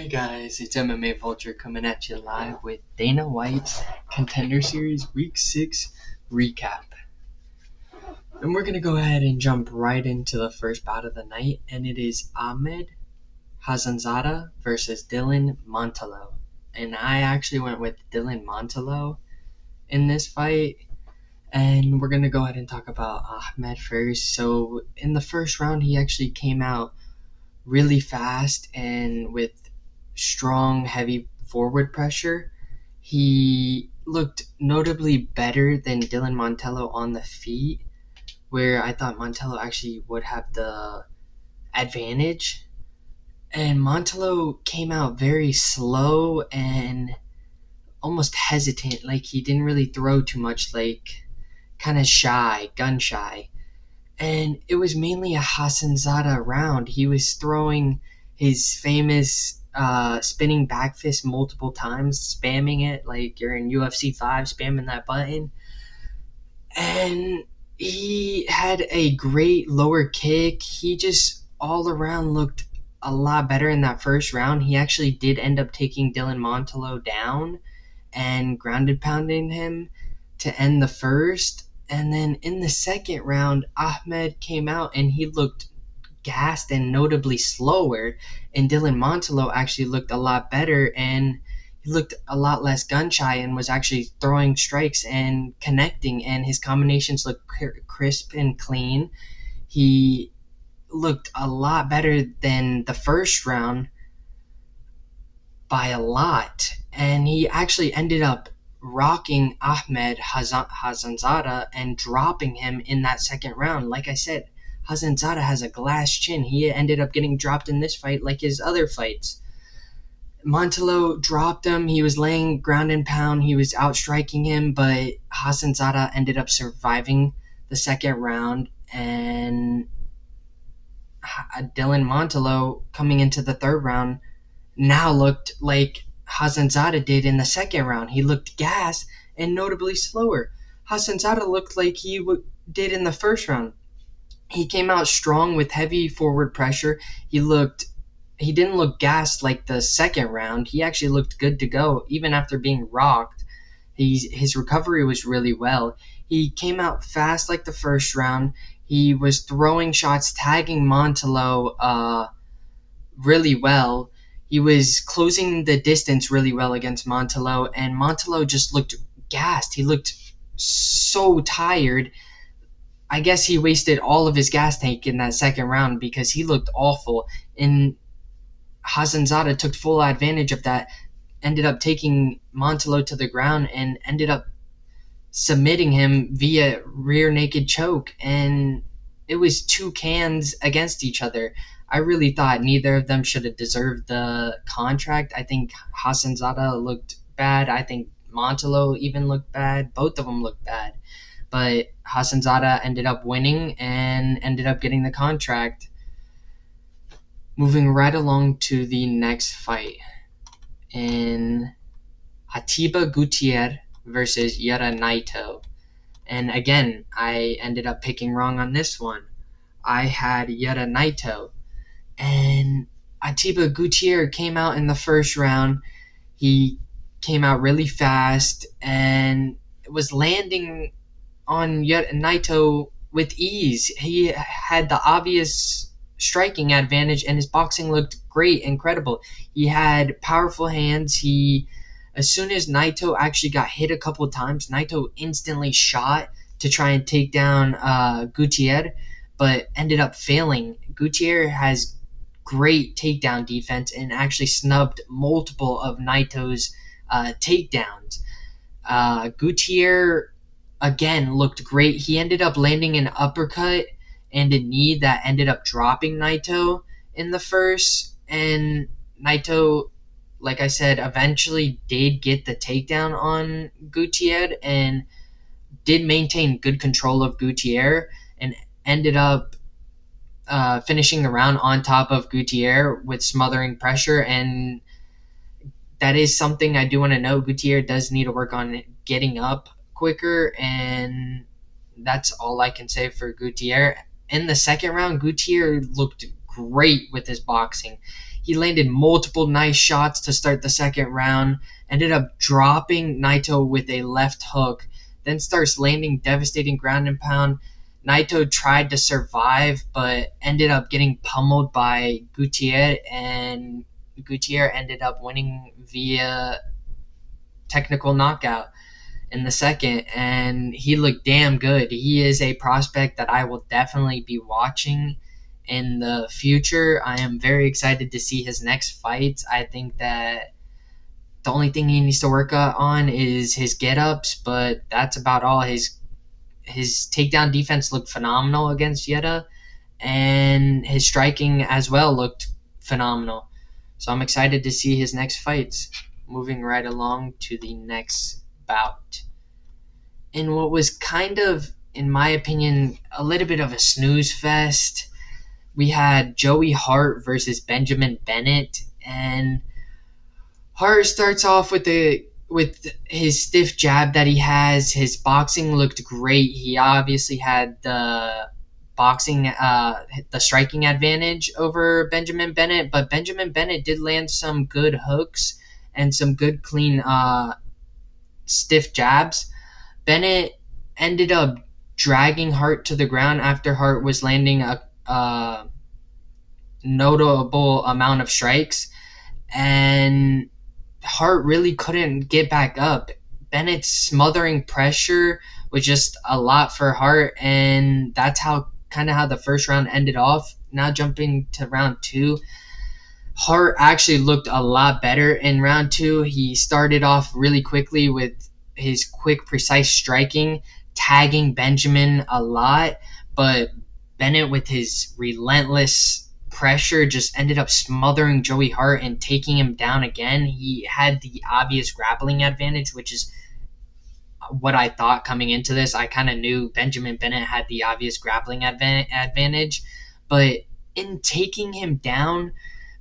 Hey guys, it's MMA Vulture coming at you live with Dana White's Contender Series Week 6 recap. And we're going to go ahead and jump right into the first bout of the night, and it is Ahmad Hassanzada versus Dylan Mantello. And I actually went with Dylan Mantello in this fight, and we're going to go ahead and talk about Ahmad first. So in the first round, he actually came out really fast and with strong, heavy forward pressure. He looked notably better than Dylan Mantello on the feet, where I thought Mantello actually would have the advantage. And Mantello came out very slow and almost hesitant, like he didn't really throw too much, like kind of shy, gun shy. And it was mainly a Hassanzada round. He was throwing his famous spinning back fist multiple times, spamming it like you're in UFC 5, spamming that button. And he had a great lower kick. He just all around looked a lot better in that first round. He actually did end up taking Dylan Mantello down and grounded pounding him to end the first. And then in the second round, Ahmed came out and he looked gassed and notably slower. And Dylan Mantello actually looked a lot better and he looked a lot less gun shy and was actually throwing strikes and connecting. And his combinations looked crisp and clean. He looked a lot better than the first round by a lot. And he actually ended up rocking Ahmed Hassanzada and dropping him in that second round. Like I said, Hassanzada has a glass chin. He ended up getting dropped in this fight like his other fights. Mantello dropped him. He was laying ground and pound. He was outstriking him, but Hassanzada ended up surviving the second round. And Dylan Mantello, coming into the third round, now looked like Hassanzada did in the second round. He looked gassed and notably slower. Hassanzada looked like he did in the first round. He came out strong with heavy forward pressure. He didn't look gassed like the second round. He actually looked good to go even after being rocked. His recovery was really well. He came out fast like the first round. He was throwing shots, tagging Mantello really well. He was closing the distance really well against Mantello, and Mantello just looked gassed. He looked so tired. I guess he wasted all of his gas tank in that second round because he looked awful. And Hassanzada took full advantage of that, ended up taking Mantello to the ground, and ended up submitting him via rear naked choke. And it was two cans against each other. I really thought neither of them should have deserved the contract. I think Hassanzada looked bad. I think Mantello even looked bad. Both of them looked bad. But Hassanzada ended up winning and ended up getting the contract. Moving right along to the next fight in Ateba Gautier versus Yura Naito. And again, I ended up picking wrong on this one. I had Yura Naito. And Ateba Gautier came out in the first round. He came out really fast and was landing on Naito with ease. He had the obvious striking advantage, and his boxing looked great, incredible. He had powerful hands. As soon as Naito actually got hit a couple of times, Naito instantly shot to try and take down Gautier, but ended up failing. Gautier has great takedown defense and actually snubbed multiple of Naito's takedowns. Gautier again looked great. He ended up landing an uppercut and a knee that ended up dropping Naito in the first. And Naito, like I said, eventually did get the takedown on Gautier and did maintain good control of Gautier and ended up finishing the round on top of Gautier with smothering pressure. And that is something I do want to know. Gautier does need to work on getting up quicker, and that's all I can say for Gautier. In the second round, Gautier looked great with his boxing. He landed multiple nice shots to start the second round, ended up dropping Naito with a left hook, then starts landing devastating ground and pound. Naito tried to survive, but ended up getting pummeled by Gautier, and Gautier ended up winning via technical knockout in the second, and he looked damn good. He is a prospect that I will definitely be watching in the future. I am very excited to see his next fights. I think that the only thing he needs to work on is his get-ups, but that's about all. His takedown defense looked phenomenal against Yura, and his striking as well looked phenomenal. So I'm excited to see his next fights. Moving right along to the next bout. In what was kind of, in my opinion, a little bit of a snooze fest, we had Joey Hart versus Benjamin Bennett, and Hart starts off with his stiff jab that he has. His boxing looked great. He obviously had the striking advantage over Benjamin Bennett, but Benjamin Bennett did land some good hooks and some good clean stiff jabs. Bennett ended up dragging Hart to the ground after Hart was landing a notable amount of strikes, and Hart really couldn't get back up. Bennett's smothering pressure was just a lot for Hart, and that's how the first round ended off. Now jumping to round two, Hart actually looked a lot better in round two. He started off really quickly with his quick, precise striking, tagging Benjamin a lot, but Bennett, with his relentless pressure, just ended up smothering Joey Hart and taking him down again. He had the obvious grappling advantage, which is what I thought coming into this. I kind of knew Benjamin Bennett had the obvious grappling advantage, but in taking him down,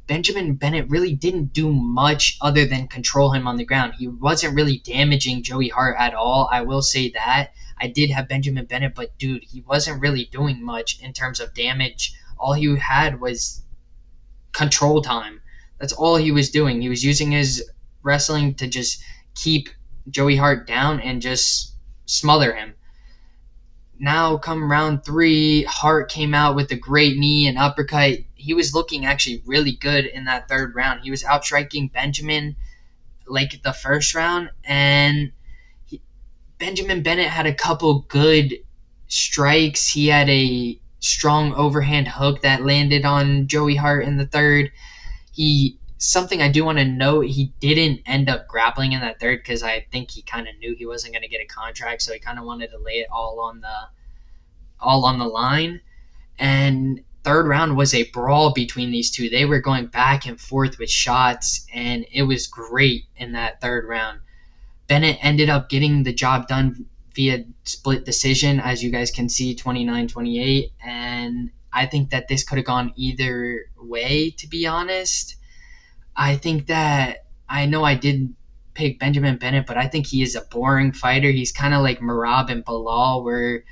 Benjamin Bennett really didn't do much other than control him on the ground. He wasn't really damaging Joey Hart at all. I will say that. I did have Benjamin Bennett, but dude, he wasn't really doing much in terms of damage. All he had was control time. That's all he was doing. He was using his wrestling to just keep Joey Hart down and just smother him. Now, come round three, Hart came out with a great knee and uppercut. He was looking actually really good in that third round. He was outstriking Benjamin like the first round, and Benjamin Bennett had a couple good strikes. He had a strong overhand hook that landed on Joey Hart in the third. Something I do want to note, he didn't end up grappling in that third because I think he kind of knew he wasn't going to get a contract, so he kind of wanted to lay it all on the line. And third round was a brawl between these two. They were going back and forth with shots, and it was great in that third round. Bennett ended up getting the job done via split decision, as you guys can see, 29-28, and I think that this could have gone either way, to be honest. I think that, I know I did pick Benjamin Bennett, but I think he is a boring fighter. He's kind of like Merab and Bilal, where,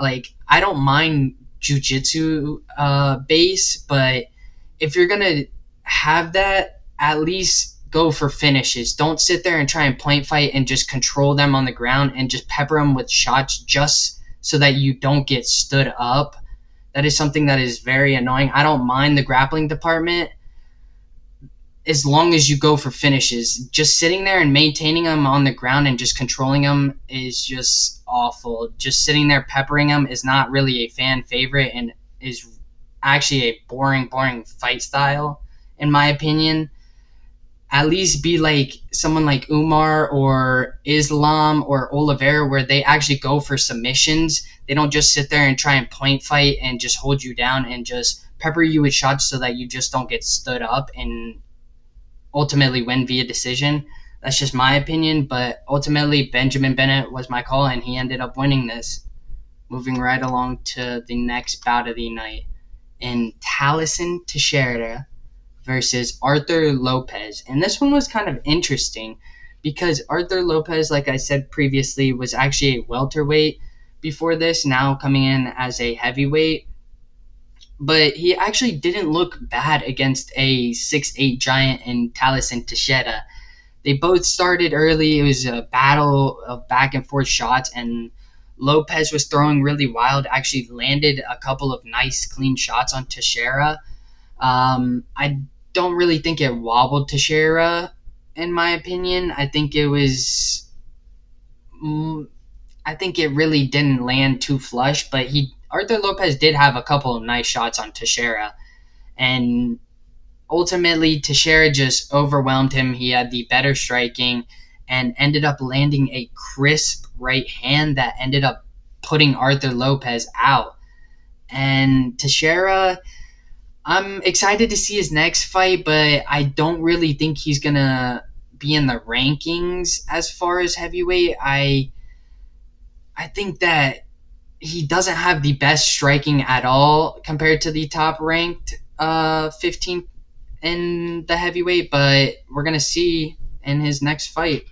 like, I don't mind jiu-jitsu base, but if you're going to have that, at least go for finishes. Don't sit there and try and point fight and just control them on the ground and just pepper them with shots just so that you don't get stood up. That is something that is very annoying. I don't mind the grappling department as long as you go for finishes. Just sitting there and maintaining them on the ground and just controlling them is just awful. Just sitting there peppering them is not really a fan favorite and is actually a boring fight style, in my opinion. At least be like someone like Umar or Islam or Oliveira, where they actually go for submissions. They don't just sit there and try and point fight and just hold you down and just pepper you with shots so that you just don't get stood up and ultimately win via decision. That's just my opinion, but ultimately Benjamin Bennett was my call, and he ended up winning this. Moving right along to the next bout of the night, in Talisson Teixeira versus Arthur Lopes. And this one was kind of interesting because Arthur Lopes, like I said previously, was actually a welterweight before this, now coming in as a heavyweight. but he actually didn't look bad against a 6'8" giant in Talisson Teixeira. They both started early. It was a battle of back and forth shots, and Lopes was throwing really wild. Actually landed a couple of nice clean shots on Teixeira. I don't really think it wobbled Teixeira, in my opinion. I think it really didn't land too flush, but Arthur Lopes did have a couple of nice shots on Teixeira, and ultimately Teixeira just overwhelmed him. He had the better striking and ended up landing a crisp right hand that ended up putting Arthur Lopes out. And Teixeira, I'm excited to see his next fight, but I don't really think he's gonna be in the rankings as far as heavyweight. I think that he doesn't have the best striking at all compared to the top ranked 15 in the heavyweight, but we're gonna see in his next fight.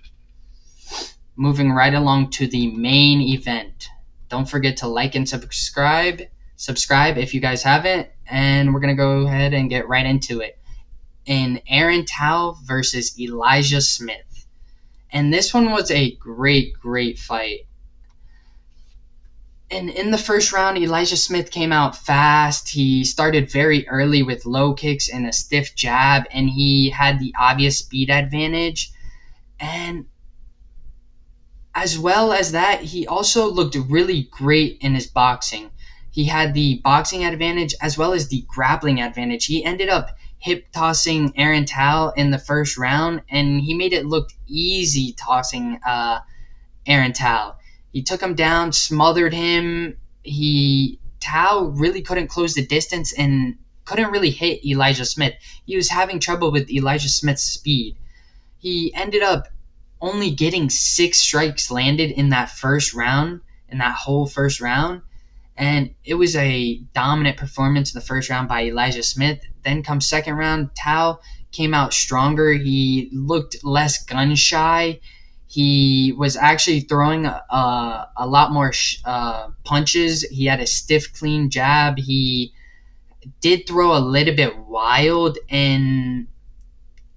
Moving right along to the main event. Don't forget to like and subscribe if you guys haven't, and we're gonna go ahead and get right into it. In Aaron Tao versus Elijah Smith. And this one was a great fight. And in the first round, Elijah Smith came out fast. He started very early with low kicks and a stiff jab, and he had the obvious speed advantage. And as well as that, he also looked really great in his boxing. He had the boxing advantage as well as the grappling advantage. He ended up hip tossing Aaron Tao in the first round, and he made it look easy tossing Aaron Tao. He took him down, smothered him. Tao really couldn't close the distance and couldn't really hit Elijah Smith. He was having trouble with Elijah Smith's speed. He ended up only getting 6 strikes landed in that whole first round. And it was a dominant performance in the first round by Elijah Smith. Then comes second round, Tao came out stronger. He looked less gun shy. He was actually throwing a lot more punches. He had a stiff, clean jab. He did throw a little bit wild, and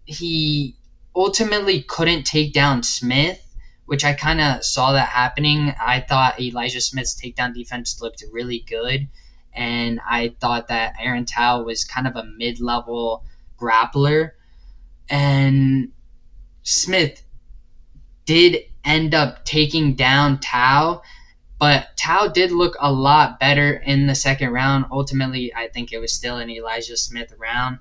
he ultimately couldn't take down Smith, which I kind of saw that happening. I thought Elijah Smith's takedown defense looked really good, and I thought that Aaron Tao was kind of a mid-level grappler. And Smith did end up taking down Tao, but Tao did look a lot better in the second round. Ultimately, I think it was still an Elijah Smith round.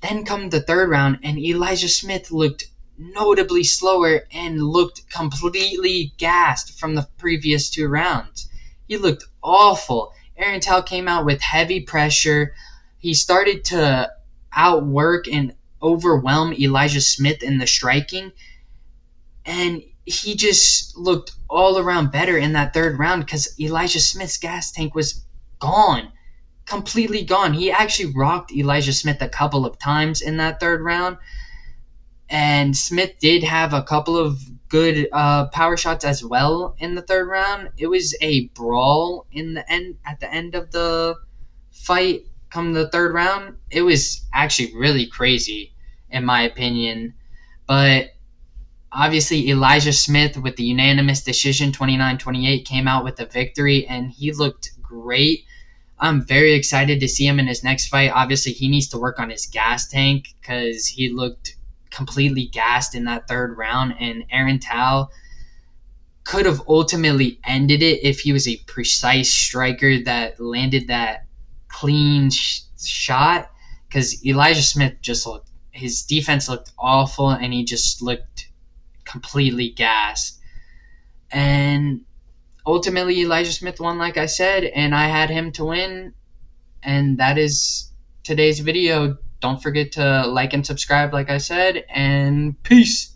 Then come the third round, and Elijah Smith looked notably slower and looked completely gassed from the previous 2 rounds. He looked awful. Aaron Tao came out with heavy pressure. He started to outwork and overwhelm Elijah Smith in the striking, and he just looked all around better in that third round because Elijah Smith's gas tank was gone. Completely gone. He actually rocked Elijah Smith a couple of times in that third round. And Smith did have a couple of good power shots as well in the third round. It was a brawl at the end of the fight come the third round. It was actually really crazy in my opinion. But obviously, Elijah Smith, with the unanimous decision, 29-28, came out with the victory, and he looked great. I'm very excited to see him in his next fight. Obviously, he needs to work on his gas tank because he looked completely gassed in that third round, and Aaron Tao could have ultimately ended it if he was a precise striker that landed that clean shot, because Elijah Smith his defense looked awful, and he just looked completely gassed. And ultimately, Elijah Smith won, like I said, and I had him to win. And that is today's video. Don't forget to like and subscribe, like I said, and peace.